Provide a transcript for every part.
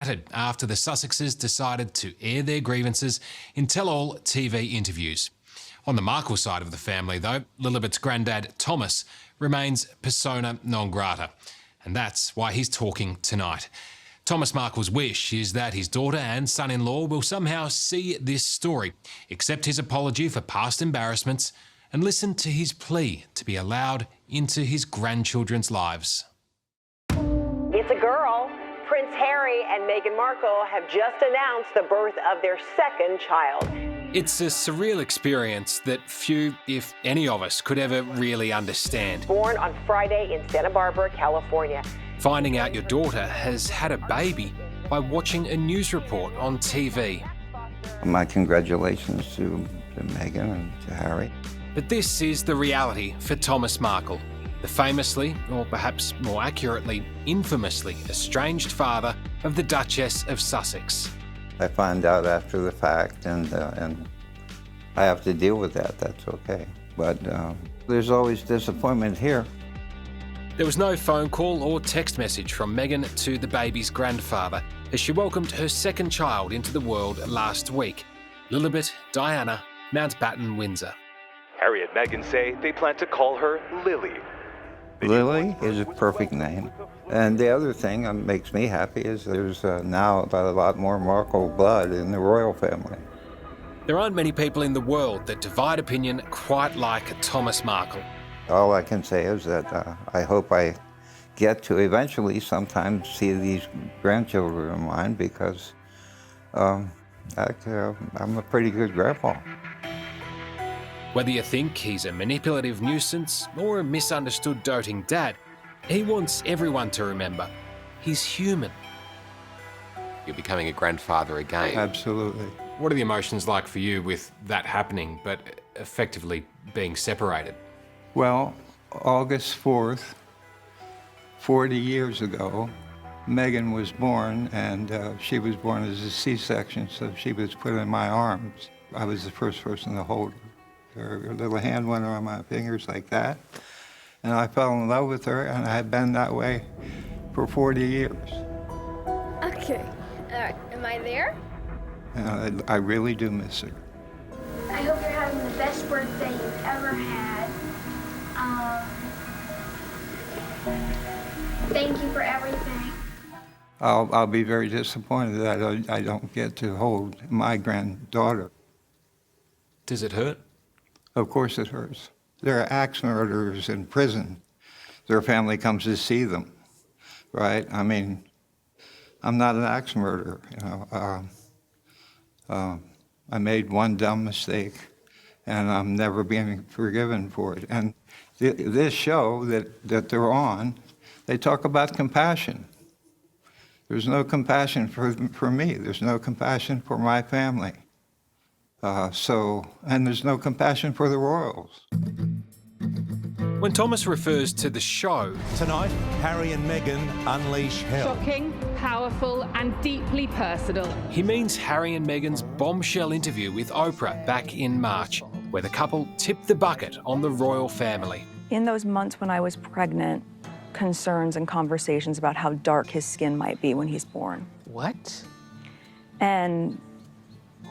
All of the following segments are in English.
after the Sussexes decided to air their grievances in tell-all TV interviews. On the Markle side of the family, though, Lilibet's granddad, Thomas, remains persona non grata. And that's why he's talking tonight. Thomas Markle's wish is that his daughter and son-in-law will somehow see this story, accept his apology for past embarrassments, and listen to his plea to be allowed into his grandchildren's lives. It's a girl. Prince Harry and Meghan Markle have just announced the birth of their second child. It's a surreal experience that few, if any of us, could ever really understand. Born on Friday in Santa Barbara, California. Finding out your daughter has had a baby by watching a news report on TV. My congratulations to Meghan and to Harry. But this is the reality for Thomas Markle, the famously, or perhaps more accurately, infamously estranged father of the Duchess of Sussex. I find out after the fact, and I have to deal with that. That's okay. But there's always disappointment here. There was no phone call or text message from Meghan to the baby's grandfather as she welcomed her second child into the world last week, Lilibet Diana Mountbatten Windsor. Harry and Meghan say they plan to call her Lily. Lily is a perfect name. And the other thing that makes me happy is there's now about a lot more Markle blood in the royal family. There aren't many people in the world that divide opinion quite like Thomas Markle. All I can say is that I hope I get to eventually sometimes see these grandchildren of mine because I'm a pretty good grandpa. Whether you think he's a manipulative nuisance or a misunderstood doting dad, he wants everyone to remember he's human. You're becoming a grandfather again. Absolutely. What are the emotions like for you with that happening, but effectively being separated? Well, August 4th, 40 years ago, Meghan was born, and she was born as a C-section, so she was put in my arms. I was the first person to hold her. Her little hand went around my fingers like that, and I fell in love with her, and I had been that way for 40 years. Okay, all right, am I there? And I really do miss her. I hope you're having the best birthday you've ever had. Thank you for everything. I'll be very disappointed that I don't get to hold my granddaughter. Does it hurt? Of course it hurts. There are axe murderers in prison. Their family comes to see them, right? I mean, I'm not an axe murderer, you know. I made one dumb mistake, and I'm never being forgiven for it. And this show that they're on, they talk about compassion. There's no compassion for me. There's no compassion for my family. And there's no compassion for the royals. When Thomas refers to the show, Tonight, Harry and Meghan unleash hell. Shocking, powerful, and deeply personal. he means Harry and Meghan's bombshell interview with Oprah back in March, where the couple tipped the bucket on the royal family. In those months when I was pregnant, concerns and conversations about how dark his skin might be when he's born. What? And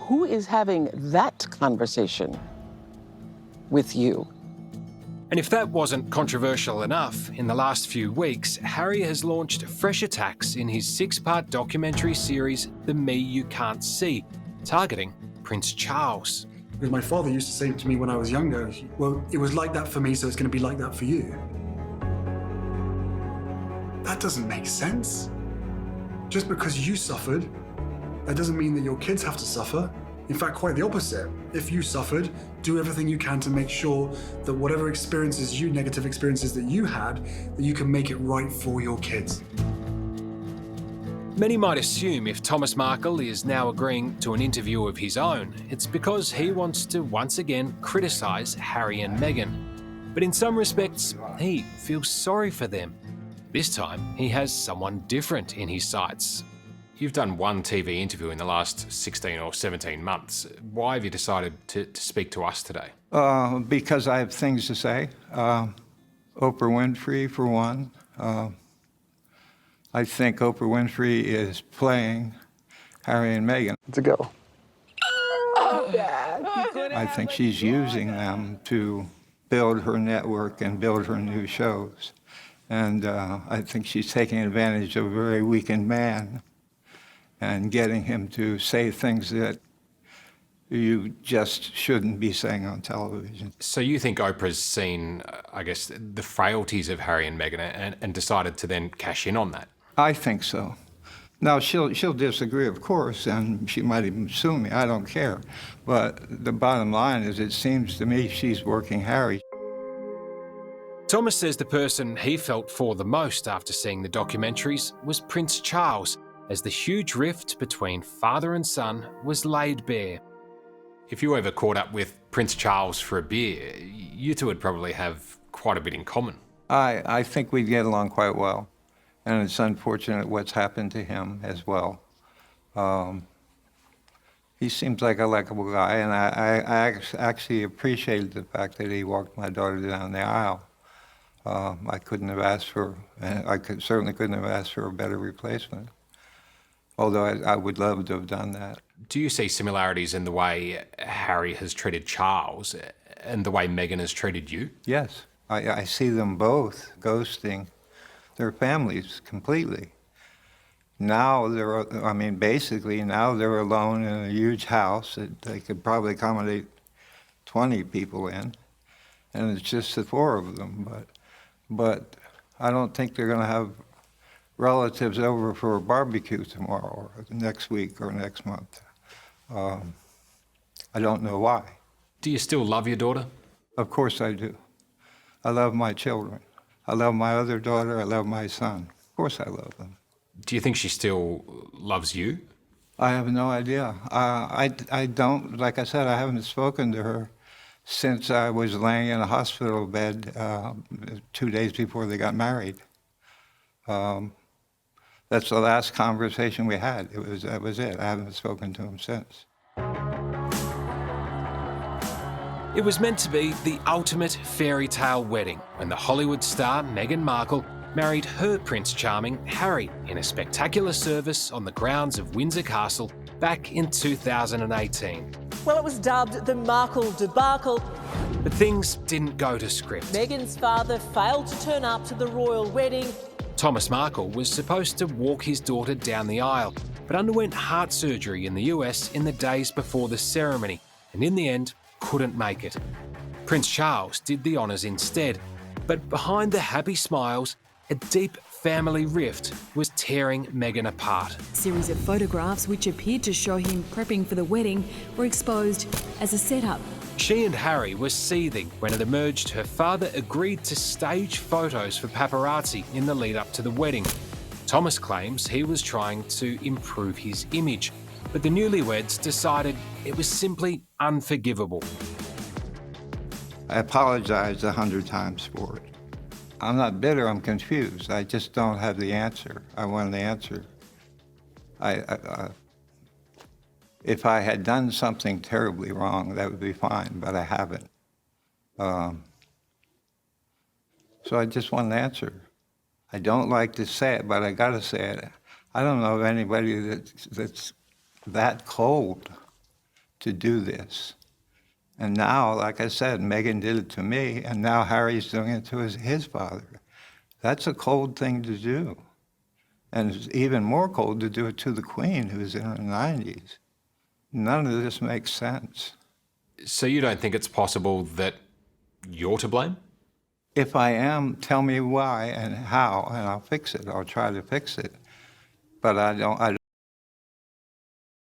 Who is having that conversation with you? And if that wasn't controversial enough, in the last few weeks, Harry has launched fresh attacks in his 6-part documentary series, The Me You Can't See, targeting Prince Charles. Because my father used to say to me when I was younger, well, it was like that for me, so it's going to be like that for you. That doesn't make sense. Just because you suffered, that doesn't mean that your kids have to suffer. In fact, quite the opposite. If you suffered, do everything you can to make sure that whatever experiences negative experiences that you had, that you can make it right for your kids. Many might assume if Thomas Markle is now agreeing to an interview of his own, it's because he wants to once again criticise Harry and Meghan. But in some respects, he feels sorry for them. This time, he has someone different in his sights. You've done one TV interview in the last 16 or 17 months. Why have you decided to speak to us today? Because I have things to say. Oprah Winfrey, for one. I think Oprah Winfrey is playing Harry and Meghan. It's a girl. I think she's using them to build her network and build her new shows. And I think she's taking advantage of a very weakened man and getting him to say things that you just shouldn't be saying on television. So you think Oprah's seen, I guess, the frailties of Harry and Meghan and decided to then cash in on that? I think so. Now, she'll disagree, of course, and she might even sue me. I don't care. But the bottom line is, it seems to me she's working Harry. Thomas says the person he felt for the most after seeing the documentaries was Prince Charles, as the huge rift between father and son was laid bare. If you ever caught up with Prince Charles for a beer, you two would probably have quite a bit in common. I think we'd get along quite well, and it's unfortunate what's happened to him as well. He seems like a likable guy, and I actually appreciated the fact that he walked my daughter down the aisle. I couldn't have asked for, certainly couldn't have asked for a better replacement, although I would love to have done that. Do you see similarities in the way Harry has treated Charles and the way Meghan has treated you? Yes, I see them both ghosting their families completely. Now basically now they're alone in a huge house that they could probably accommodate 20 people in, and it's just the four of them. But I don't think they're going to have relatives over for a barbecue tomorrow or next week or next month. I don't know why. Do you still love your daughter? Of course I do. I love my children. I love my other daughter. I love my son. Of course I love them. Do you think she still loves you? I have no idea. I don't, like I said, I haven't spoken to her since I was laying in a hospital bed 2 days before they got married. That's the last conversation we had. That was it. I haven't spoken to him since. It was meant to be the ultimate fairy tale wedding when the Hollywood star Meghan Markle married her Prince Charming, Harry, in a spectacular service on the grounds of Windsor Castle back in 2018. Well, it was dubbed the Markle debacle. But things didn't go to script. Meghan's father failed to turn up to the royal wedding. Thomas Markle was supposed to walk his daughter down the aisle, but underwent heart surgery in the US in the days before the ceremony, and in the end, couldn't make it. Prince Charles did the honours instead, but behind the happy smiles, a deep family rift was tearing Meghan apart. A series of photographs which appeared to show him prepping for the wedding were exposed as a setup. She and Harry were seething when it emerged her father agreed to stage photos for paparazzi in the lead up to the wedding. Thomas claims he was trying to improve his image, but the newlyweds decided it was simply unforgivable. I apologized 100 times for it. I'm not bitter, I'm confused. I just don't have the answer. I want the answer. If I had done something terribly wrong, that would be fine, but I haven't. So I just want an answer. I don't like to say it, but I gotta say it. I don't know of anybody that's that cold to do this. And now, like I said, Meghan did it to me, and now Harry's doing it to his father. That's a cold thing to do. And it's even more cold to do it to the Queen, who's in her 90s. None of this makes sense. So you don't think it's possible that you're to blame? If I am, tell me why and how, and I'll fix it. I'll try to fix it. But I don't